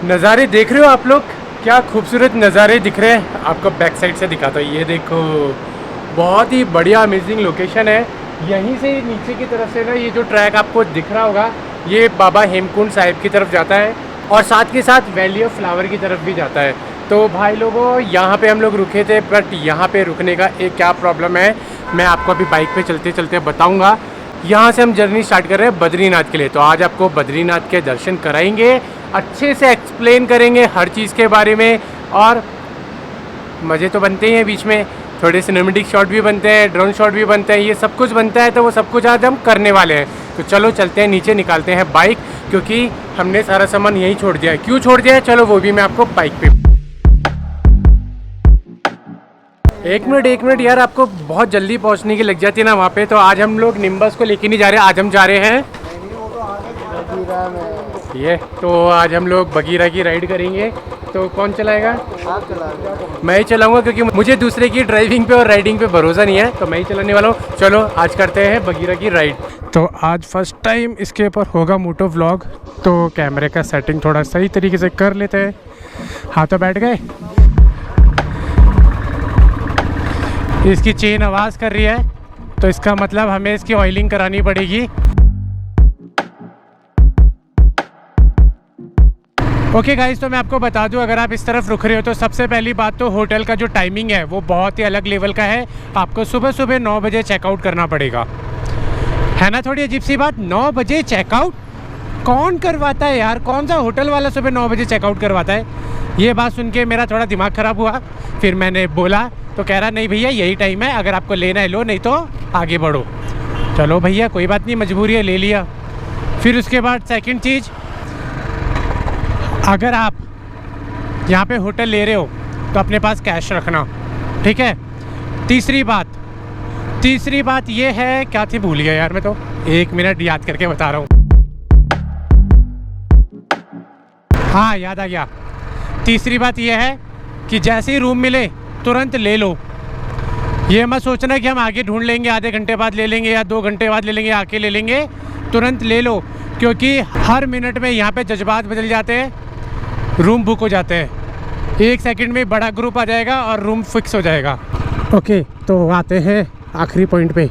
नज़ारे देख रहे हो आप लोग, क्या खूबसूरत नज़ारे दिख रहे हैं। आपको बैक साइड से दिखाता हूँ, ये देखो, बहुत ही बढ़िया अमेजिंग लोकेशन है। यहीं से नीचे की तरफ से ना ये जो ट्रैक आपको दिख रहा होगा, ये बाबा हेमकुंड साहिब की तरफ जाता है और साथ के साथ वैली ऑफ फ्लावर की तरफ भी जाता है। तो भाई लोगों, यहाँ पे हम लोग रुके थे, बट यहाँ पे रुकने का एक क्या प्रॉब्लम है, मैं आपको अभी बाइक पे चलते चलते बताऊँगा। यहाँ से हम जर्नी स्टार्ट कर रहे हैं बद्रीनाथ के लिए। तो आज आपको बद्रीनाथ के दर्शन कराएंगे, अच्छे से एक्सप्लेन करेंगे हर चीज़ के बारे में, और मज़े तो बनते ही हैं, बीच में थोड़े सिनेमेटिक शॉट भी बनते हैं, ड्रोन शॉट भी बनते हैं, ये सब कुछ बनता है। तो वो सब कुछ आज हम करने वाले हैं। तो चलो चलते हैं नीचे, निकालते हैं बाइक, क्योंकि हमने सारा सामान यहीं छोड़ दिया है। क्यों छोड़ दिया है, चलो वो भी मैं आपको बाइक पे। एक मिनट यार, आपको बहुत जल्दी पहुंचने की लग जाती है ना वहाँ पे। तो आज हम लोग निम्बस को लेके नहीं जा रहे, आज हम जा रहे हैं ये। तो आज हम लोग बगीरा की राइड करेंगे। तो कौन चलाएगा? आप चलाओ। मैं ही चलाऊंगा, क्योंकि मुझे दूसरे की ड्राइविंग पे और राइडिंग पे भरोसा नहीं है, तो मैं ही चलाने वाला हूँ। चलो आज करते हैं बगीरा की राइड। तो आज फर्स्ट टाइम इसके ऊपर होगा मोटो व्लॉग, तो कैमरे का सेटिंग थोड़ा सही तरीके से कर लेते हैं। हाथों बैठ गए। इसकी चेन आवाज़ कर रही है, तो इसका मतलब हमें इसकी ऑयलिंग करानी पड़ेगी। ओके गाइस, तो मैं आपको बता दूं, अगर आप इस तरफ रुक रहे हो तो सबसे पहली बात तो होटल का जो टाइमिंग है वो बहुत ही अलग लेवल का है। आपको सुबह सुबह 9 बजे चेकआउट करना पड़ेगा, है ना? थोड़ी अजीब सी बात, 9 बजे चेकआउट कौन करवाता है यार? कौन सा होटल वाला सुबह 9 बजे चेकआउट करवाता है? ये बात सुन के मेरा थोड़ा दिमाग ख़राब हुआ। फिर मैंने बोला, तो कह रहा नहीं भैया यही टाइम है, अगर आपको लेना है लो, नहीं तो आगे बढ़ो। चलो भैया कोई बात नहीं, मजबूरी है, ले लिया। फिर उसके बाद सेकंड चीज़, अगर आप यहाँ पे होटल ले रहे हो तो अपने पास कैश रखना, ठीक है? तीसरी बात ये है, क्या थी भूल गया यार मैं तो, 1 मिनट याद करके बता रहा हूँ। हाँ याद आ गया। तीसरी बात ये है कि जैसे ही रूम मिले तुरंत ले लो। ये मत सोचना कि हम आगे ढूंढ लेंगे, आधे घंटे बाद ले लेंगे या 2 घंटे बाद ले लेंगे, आके ले लेंगे। तुरंत ले लो, क्योंकि हर मिनट में यहाँ पे जज्बात बदल जाते हैं, रूम बुक हो जाते हैं। 1 सेकंड में बड़ा ग्रुप आ जाएगा और रूम फिक्स हो जाएगा। ओके, तो आते हैं आखिरी पॉइंट पे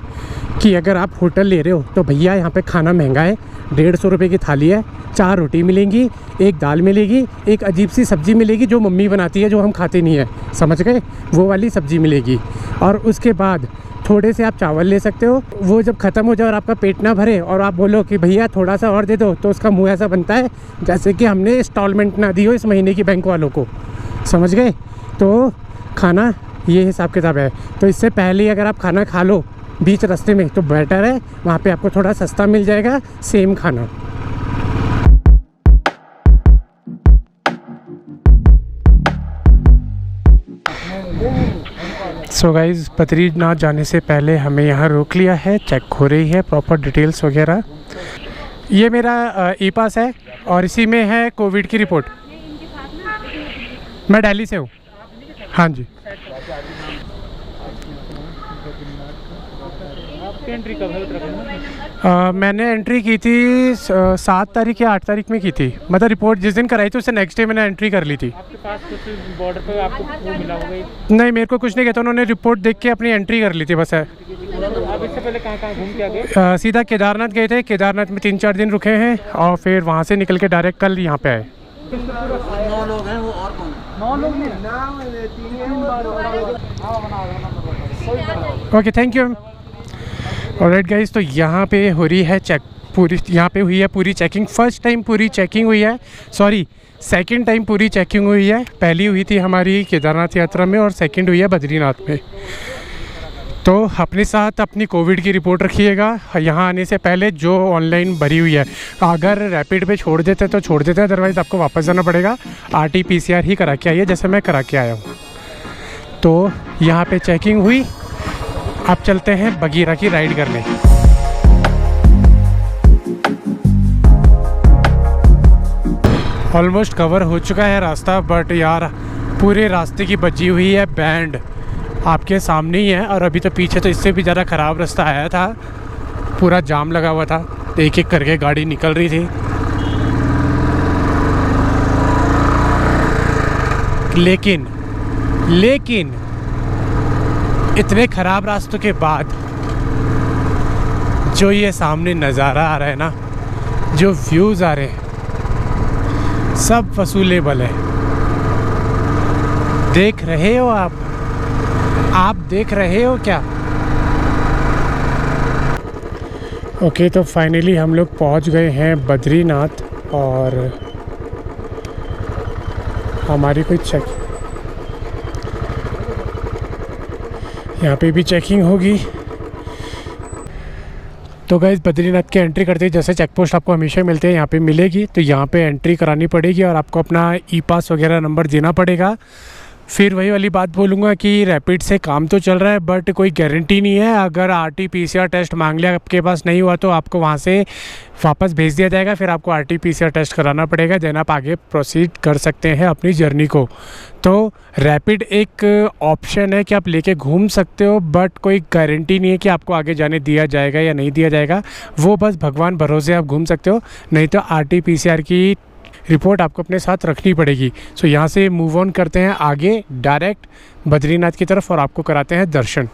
कि अगर आप होटल ले रहे हो तो भैया यहाँ पे खाना महंगा है। 150 रुपये की थाली है, 4 रोटी मिलेंगी, 1 दाल मिलेगी, एक अजीब सी सब्ज़ी मिलेगी जो मम्मी बनाती है, जो हम खाते नहीं है, समझ गए? वो वाली सब्ज़ी मिलेगी। और उसके बाद थोड़े से आप चावल ले सकते हो। वो जब ख़त्म हो जाए और आपका पेट ना भरे और आप बोलो कि भैया थोड़ा सा और दे दो, तो उसका मुँह ऐसा बनता है जैसे कि हमने इंस्टॉलमेंट ना दी हो इस महीने की बैंक वालों को, समझ गए? तो खाना ये हिसाब किताब है। तो इससे पहले अगर आप खाना खा लो बीच रास्ते में तो बेटर है, वहाँ पे आपको थोड़ा सस्ता मिल जाएगा सेम खाना। सो गाइज़, बद्रीनाथ जाने से पहले हमें यहाँ रोक लिया है, चेक हो रही है प्रॉपर डिटेल्स वगैरह। ये मेरा ई पास है और इसी में है कोविड की रिपोर्ट। मैं दिल्ली से हूँ। हाँ जी। एंट्री कब मैंने एंट्री की थी 7 तारीख या 8 तारीख में की थी, मतलब रिपोर्ट जिस दिन कराई थी उससे नेक्स्ट डे मैंने एंट्री कर ली थी। आपके पास कुछ बॉर्डर पे आपको वो मिला होगा? नहीं, मेरे को कुछ नहीं कहता, उन्होंने रिपोर्ट देख के अपनी एंट्री कर ली थी बस है। आप इससे पहले कहाँ घूम के आ गए? सीधा केदारनाथ गए थे, केदारनाथ में 3-4 दिन रुके हैं और फिर वहाँ से निकल के डायरेक्ट कल यहाँ पे आए। 9 लोग हैं, वो और कौन? 9 लोग नहीं, okay, thank you. Alright guys, तो यहाँ पे हो रही है चेक, पूरी यहाँ पे हुई है पूरी चेकिंग। फर्स्ट टाइम पूरी चेकिंग हुई है, सॉरी सेकंड टाइम पूरी चेकिंग हुई है। पहली हुई थी हमारी केदारनाथ यात्रा में और सेकंड हुई है बद्रीनाथ में। तो अपने साथ अपनी कोविड की रिपोर्ट रखिएगा यहाँ आने से पहले, जो ऑनलाइन भरी हुई है। अगर रैपिड पे छोड़ देते तो छोड़ देते हैं, अदरवाइज़ आपको वापस जाना पड़ेगा। RT-PCR ही करा के आइए, जैसे मैं करा के आया हूँ। तो यहाँ पे चेकिंग हुई, अब चलते हैं बगीरा की राइड करने। ऑलमोस्ट कवर हो चुका है रास्ता, बट यार पूरे रास्ते की बची हुई है बैंड आपके सामने ही है। और अभी तो पीछे तो इससे भी ज़्यादा ख़राब रास्ता आया था, पूरा जाम लगा हुआ था, एक एक करके गाड़ी निकल रही थी। लेकिन इतने ख़राब रास्तों के बाद जो ये सामने नज़ारा आ रहा है ना, जो व्यूज़ आ रहे हैं, सब वसूलेबल है। देख रहे हो आप देख रहे हो क्या? ओके, तो फाइनली हम लोग पहुंच गए हैं बद्रीनाथ। और हमारी कोई यहाँ पे भी चेकिंग होगी। तो गाइस बद्रीनाथ की एंट्री करते ही जैसे चेक पोस्ट आपको हमेशा मिलते हैं, यहाँ पे मिलेगी। तो यहाँ पे एंट्री करानी पड़ेगी और आपको अपना ई पास वगैरह नंबर देना पड़ेगा। फिर वही वाली बात बोलूँगा कि रैपिड से काम तो चल रहा है, बट कोई गारंटी नहीं है। अगर RT-PCR टेस्ट मांग लिया, आपके पास नहीं हुआ, तो आपको वहाँ से वापस भेज दिया जाएगा। फिर आपको RT-PCR टेस्ट कराना पड़ेगा, देन आप आगे प्रोसीड कर सकते हैं अपनी जर्नी को। तो रैपिड एक ऑप्शन है कि आप लेके घूम सकते हो, बट कोई गारंटी नहीं है कि आपको आगे जाने दिया जाएगा या नहीं दिया जाएगा। वो बस भगवान भरोसे आप घूम सकते हो, नहीं तो RT-PCR की रिपोर्ट आपको अपने साथ रखनी पड़ेगी। सो यहाँ से मूव ऑन करते हैं आगे डायरेक्ट बद्रीनाथ की तरफ और आपको कराते हैं दर्शन।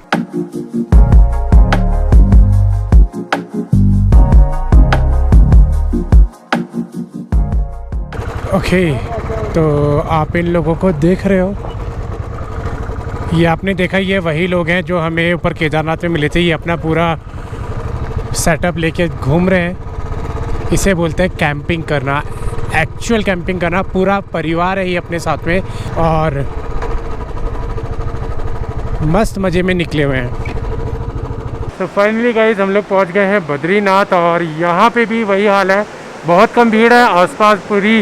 ओके, तो आप इन लोगों को देख रहे हो, ये आपने देखा, ये वही लोग हैं जो हमें ऊपर केदारनाथ में मिले थे। ये अपना पूरा सेटअप लेके घूम रहे हैं। इसे बोलते हैं कैंपिंग करना, एक्चुअल कैंपिंग करना। पूरा परिवार है ये अपने साथ में और मस्त मज़े में निकले हुए हैं। तो फाइनली गाइस हम लोग पहुंच गए हैं बद्रीनाथ और यहाँ पे भी वही हाल है, बहुत कम भीड़ है। आसपास पूरी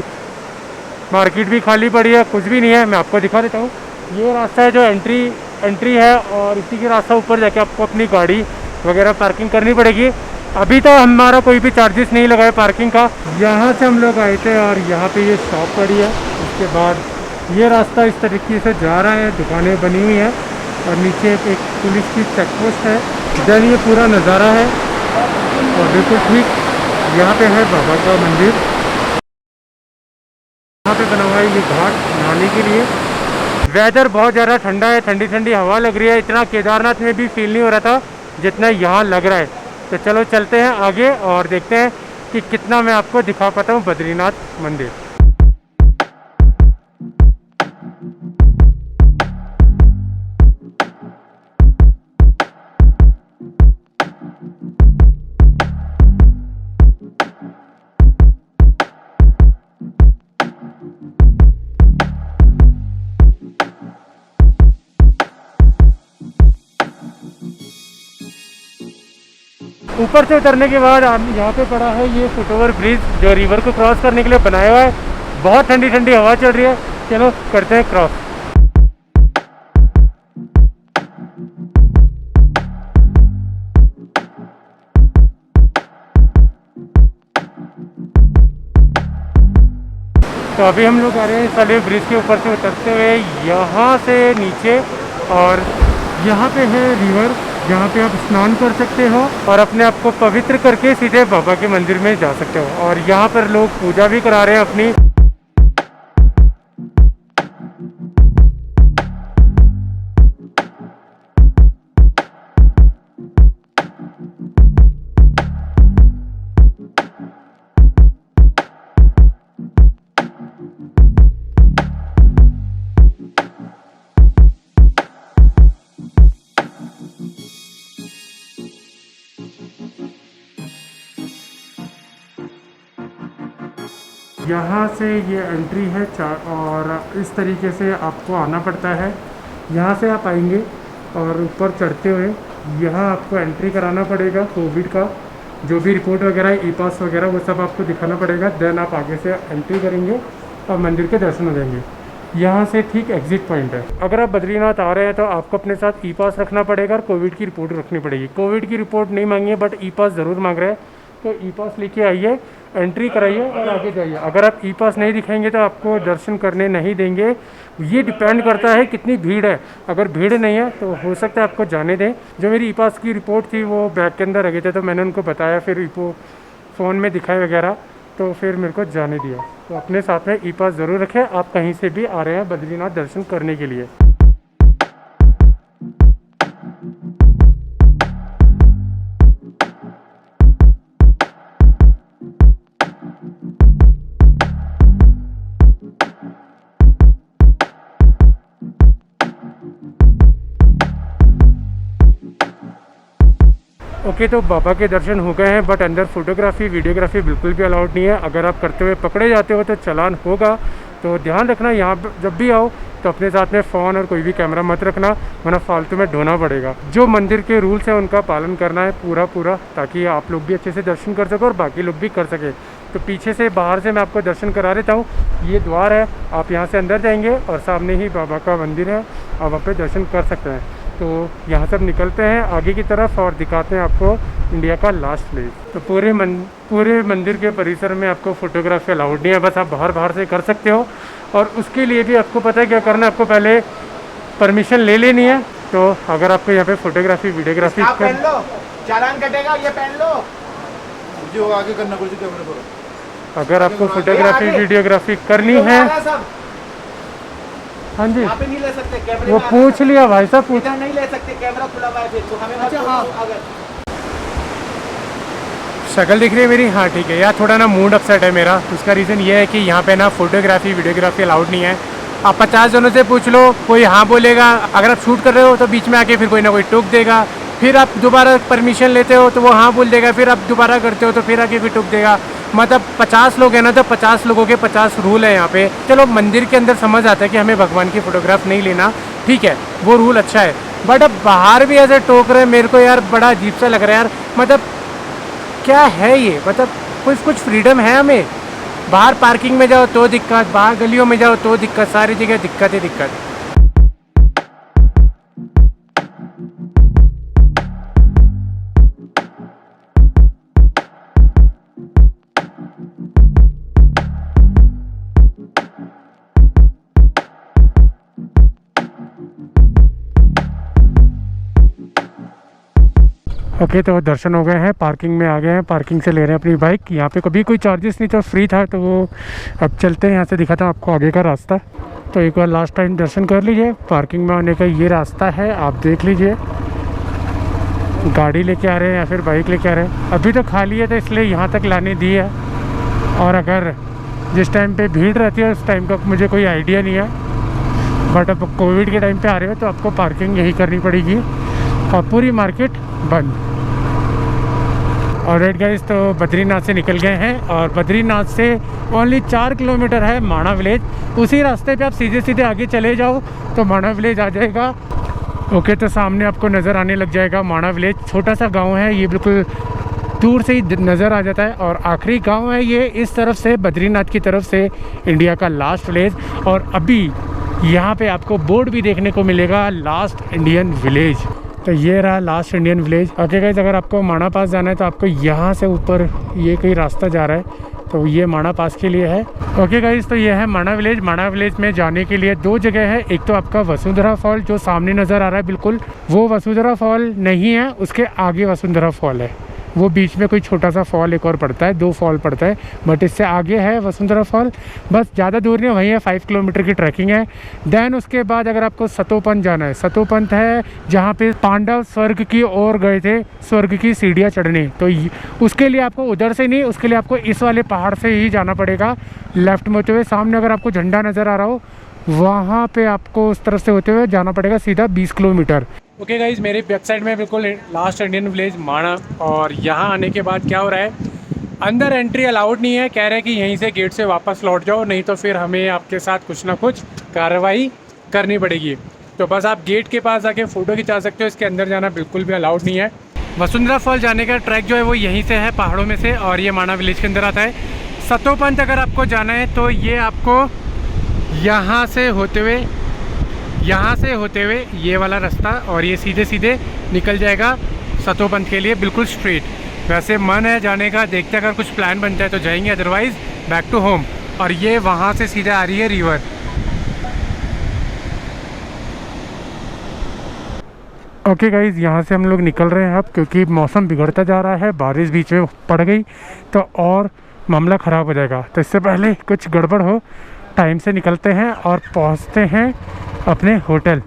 मार्केट भी खाली पड़ी है, कुछ भी नहीं है। मैं आपको दिखा देता हूँ, ये रास्ता है जो एंट्री है और इसी के रास्ता ऊपर जाके आपको अपनी गाड़ी वगैरह पार्किंग करनी पड़ेगी। अभी तो हमारा कोई भी चार्जेस नहीं लगा है पार्किंग का। यहाँ से हम लोग आए थे और यहाँ पे ये शॉप पड़ी है। उसके बाद ये रास्ता इस तरीके से जा रहा है, दुकानें बनी हुई हैं और नीचे एक पुलिस की चेक पोस्ट है। देन ये पूरा नज़ारा है और बिल्कुल ठीक यहाँ पे है बाबा का मंदिर। यहाँ पे बना हुआ है ये घाट नहाने के लिए। वेदर बहुत ज़्यादा ठंडा है, ठंडी ठंडी हवा लग रही है। इतना केदारनाथ में भी फील नहीं हो रहा था जितना यहाँ लग रहा है। तो चलो चलते हैं आगे और देखते हैं कि कितना मैं आपको दिखा पाता हूँ बद्रीनाथ मंदिर। ऊपर से उतरने के बाद यहाँ पे पड़ा है ये फुटओवर ब्रिज जो रिवर को क्रॉस करने के लिए बनाया हुआ है। बहुत ठंडी ठंडी हवा चल रही है, चलो करते हैं क्रॉस। तो अभी हम लोग आ रहे हैं साले ब्रिज के ऊपर से उतरते हुए यहाँ से नीचे, और यहाँ पे है रिवर जहाँ पे आप स्नान कर सकते हो और अपने आप को पवित्र करके सीधे बाबा के मंदिर में जा सकते हो। और यहाँ पर लोग पूजा भी करा रहे हैं अपनी। यहाँ से ये एंट्री है और इस तरीके से आपको आना पड़ता है। यहाँ से आप आएंगे और ऊपर चढ़ते हुए यहाँ आपको एंट्री कराना पड़ेगा। कोविड का जो भी रिपोर्ट वगैरह है, ई पास वगैरह, वो सब आपको दिखाना पड़ेगा। देन आप आगे से एंट्री करेंगे और मंदिर के दर्शन हो जाएंगे। यहाँ से ठीक एग्जिट पॉइंट है। अगर आप बद्रीनाथ आ रहे हैं तो आपको अपने साथ ई पास रखना पड़ेगा और कोविड की रिपोर्ट रखनी पड़ेगी। कोविड की रिपोर्ट नहीं मांगी है बट ई पास ज़रूर मांग रहे हैं, तो ई पास लेके आइए एंट्री कराइए और आगे जाइए। अगर आप ई पास नहीं दिखाएंगे तो आपको दर्शन करने नहीं देंगे। ये डिपेंड करता है कितनी भीड़ है। अगर भीड़ नहीं है तो हो सकता है आपको जाने दें। जो मेरी ई पास की रिपोर्ट थी वो बैग के अंदर रखे थे, तो मैंने उनको बताया, फिर वो फ़ोन में दिखाए वगैरह, तो फिर मेरे को जाने दिया। तो अपने साथ में ई पास ज़रूर रखें, आप कहीं से भी आ रहे हैं बद्रीनाथ दर्शन करने के लिए। ओके, तो बाबा के दर्शन हो गए हैं, बट अंदर फोटोग्राफी वीडियोग्राफी बिल्कुल भी अलाउड नहीं है। अगर आप करते हुए पकड़े जाते हो तो चालान होगा। तो ध्यान रखना, यहाँ जब भी आओ तो अपने साथ में फ़ोन और कोई भी कैमरा मत रखना, वरना फालतू में ढोना पड़ेगा। जो मंदिर के रूल्स हैं उनका पालन करना है पूरा, ताकि आप लोग भी अच्छे से दर्शन कर सको और बाकी लोग भी कर सकें। तो पीछे से बाहर से मैं आपको दर्शन करा देता हूँ। ये द्वार है, आप यहाँ से अंदर जाएंगे और सामने ही बाबा का मंदिर है, आप वहाँ पे दर्शन कर सकते हैं। तो यहाँ से निकलते हैं आगे की तरफ और दिखाते हैं आपको इंडिया का लास्ट प्लेस। तो पूरे मंदिर के परिसर में आपको फोटोग्राफी अलाउड नहीं है, बस आप बाहर से कर सकते हो। और उसके लिए भी आपको पता है क्या करना है, आपको पहले परमिशन ले लेनी है। तो अगर आपको यहाँ पे फोटोग्राफी वीडियोग्राफी पहन लो, चालान कटेगा, ये पहन लो जो आगे करना कुछ कैमरे पर। अगर आपको फोटोग्राफी वीडियोग्राफी करनी है, हाँ जी, यहाँ पे नहीं ले सकते कैमरे, वो पूछ लिया भाई साहब, पूछ इधर नहीं ले सकते, कैमरा खुला हुआ है तो हमें अगर शक्ल दिख रही है मेरी, हाँ ठीक है। यार थोड़ा ना मूड अपसेट है मेरा, उसका रीज़न ये है कि यहाँ पे ना फोटोग्राफी वीडियोग्राफी अलाउड नहीं है। आप 50 जनों से पूछ लो, कोई हाँ बोलेगा। अगर आप शूट कर रहे हो तो बीच में आके फिर कोई ना कोई टोक देगा, फिर आप दोबारा परमिशन लेते हो तो वो हाँ बोल देगा, फिर आप दोबारा करते हो तो फिर आके फिर टोक देगा। मतलब 50 लोग हैं ना, तो 50 लोगों के 50 रूल है यहाँ पे। चलो मंदिर के अंदर समझ आता है कि हमें भगवान की फोटोग्राफ नहीं लेना, ठीक है, वो रूल अच्छा है। बट अब बाहर भी ऐसे टोक रहे हैं, मेरे को यार बड़ा अजीब सा लग रहा है यार। मतलब क्या है ये, मतलब कुछ फ्रीडम है हमें? बाहर पार्किंग में जाओ तो दिक्कत, बाहर गलियों में जाओ तो दिक्कत, सारी जगह दिक्कत ही दिक्कत। ओके, तो दर्शन हो गए हैं, पार्किंग में आ गए हैं, पार्किंग से ले रहे हैं अपनी बाइक। यहाँ पे कभी कोई चार्जेस नहीं था, फ्री था। तो वो अब चलते हैं, यहाँ से दिखाता हूँ आपको आगे का रास्ता। तो एक बार लास्ट टाइम दर्शन कर लीजिए। पार्किंग में आने का ये रास्ता है, आप देख लीजिए। गाड़ी लेके आ रहे हैं या फिर बाइक लेके आ रहे हैं। अभी तो खाली है तो इसलिए यहाँ तक लाने दी है। और अगर जिस टाइम पर भीड़ रहती है उस टाइम का मुझे कोई आइडिया नहीं है, बट अब कोविड के टाइम पर आ रहे हो तो आपको पार्किंग यही करनी पड़ेगी और पूरी मार्केट बंद। ऑलराइट गाइस, तो बद्रीनाथ से निकल गए हैं और बद्रीनाथ से ओनली 4 किलोमीटर है माणा विलेज। उसी रास्ते पे आप सीधे आगे चले जाओ तो माणा विलेज आ जाएगा। ओके, तो सामने आपको नज़र आने लग जाएगा माणा विलेज। छोटा सा गांव है ये, बिल्कुल दूर से ही नज़र आ जाता है। और आखिरी गांव है ये इस तरफ से, बद्रीनाथ की तरफ से, इंडिया का लास्ट विलेज। और अभी यहाँ पे आपको बोर्ड भी देखने को मिलेगा, लास्ट इंडियन विलेज। तो ये रहा last Indian village. Okay guys, अगर आपको माणा पास जाना है तो आपको यहाँ से ऊपर ये कहीं रास्ता जा रहा है, तो ये माणा पास के लिए है। ओके गाइस, तो ये है माणा विलेज। माणा विलेज में जाने के लिए 2 जगह है। एक तो आपका वसुंधरा फॉल जो सामने नज़र आ रहा है, बिल्कुल वो वसुंधरा फॉल नहीं है, उसके आगे वसुंधरा फॉल है। वो बीच में कोई छोटा सा फॉल एक और पड़ता है, 2 फॉल पड़ता है, बट इससे आगे है वसुंधरा फॉल। बस ज़्यादा दूर नहीं, वहीं है, 5 किलोमीटर की ट्रैकिंग है। देन उसके बाद अगर आपको सतोपंथ जाना है, सतोपंथ है जहाँ पे पांडव स्वर्ग की ओर गए थे, स्वर्ग की सीढ़ियाँ चढ़ने। तो उसके लिए आपको उधर से नहीं, उसके लिए आपको इस वाले पहाड़ से ही जाना पड़ेगा, लेफ्ट में होते हुए। सामने अगर आपको झंडा नज़र आ रहा हो, वहाँ पे आपको उस तरफ से होते हुए जाना पड़ेगा सीधा 20 किलोमीटर। ओके गाइज, मेरी बैक साइड में बिल्कुल लास्ट इंडियन विलेज माणा। और यहाँ आने के बाद क्या हो रहा है, अंदर एंट्री अलाउड नहीं है। कह रहे हैं कि यहीं से गेट से वापस लौट जाओ, नहीं तो फिर हमें आपके साथ कुछ ना कुछ कार्रवाई करनी पड़ेगी। तो बस आप गेट के पास आके फ़ोटो खिंचा सकते हो, इसके अंदर जाना बिल्कुल भी अलाउड नहीं है। वसुंधरा फॉल जाने का ट्रैक जो है वो यहीं से है, पहाड़ों में से, और ये माणा विलेज के अंदर आता है। सतोपंथ अगर आपको जाना है तो ये आपको यहाँ से होते हुए ये वाला रास्ता, और ये सीधे निकल जाएगा सतोपंथ के लिए, बिल्कुल स्ट्रेट। वैसे मन है जाने का, देखते हैं अगर कुछ प्लान बनता है तो जाएंगे, अदरवाइज़ बैक टू होम। और ये वहाँ से सीधा आ रही है रिवर। ओके गाइज़, यहाँ से हम लोग निकल रहे हैं अब, क्योंकि मौसम बिगड़ता जा रहा है, बारिश बीच में पड़ गई तो और मामला ख़राब हो जाएगा। तो इससे पहले कुछ गड़बड़ हो, टाइम से निकलते हैं और पहुँचते हैं अपने होटल।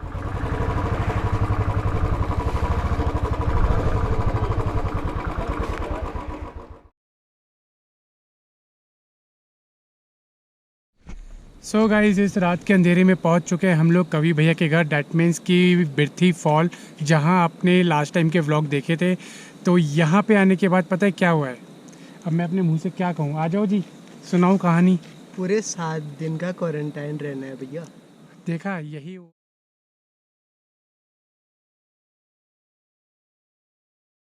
सो गाइस, इस रात के अंधेरे में पहुंच चुके हैं हम लोग कवि भैया के घर। डैट मीन्स की बिरथी फॉल, जहां आपने लास्ट टाइम के व्लॉग देखे थे। तो यहां पे आने के बाद पता है क्या हुआ है, अब मैं अपने मुंह से क्या कहूँ। आ जाओ जी, सुनाऊँ कहानी। पूरे 7 दिन का क्वारंटाइन रहना है भैया। देखा, यही